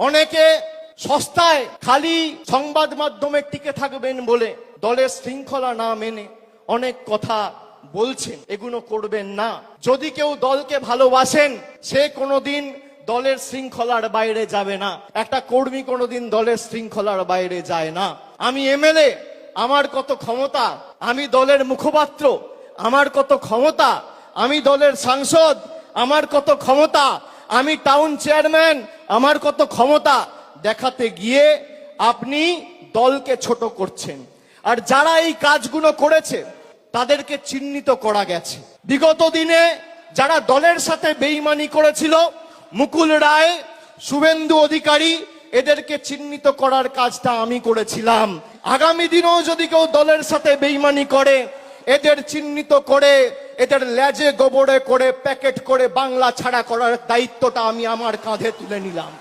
অনেকে সস্তায় খালি সংবাদ মাধ্যমে টিকে থাকবেন বলে দলের শৃঙ্খলা না মেনে অনেক কথা বলছেন, এগুলো করবেন না। যদি কেউ দলকে ভালোবাসেন সে কোনোদিন দলের শৃঙ্খলার বাইরে যাবে না। একটা কর্মী কোনোদিন দলের শৃঙ্খলার বাইরে যায় না। আমি এমএলএ, আমার কত ক্ষমতা, আমি দলের মুখপাত্র, আমার কত ক্ষমতা, আমি দলের সাংসদ, আমার কত ক্ষমতা, আমি টাউন চেয়ারম্যান, আমার কত ক্ষমতা দেখাতে গিয়ে আপনি দলকে ছোট করছেন। আর যারা এই কাজগুলো করেছে তাদেরকে চিহ্নিত করা গেছে। বিগত দিনে যারা দলের সাথে বেইমানি করেছিল, মুকুল রায়, শুভেন্দু অধিকারী, এদেরকে চিহ্নিত করার কাজটা আমি করেছিলাম। আগামী দিনেও যদি কেউ দলের সাথে বেইমানি করে এদের চিহ্নিত করে এদের লেজে গোবরে করে প্যাকেট করে বাংলা ছাড়া করার দায়িত্বটা আমি আমার কাঁধে তুলে নিলাম।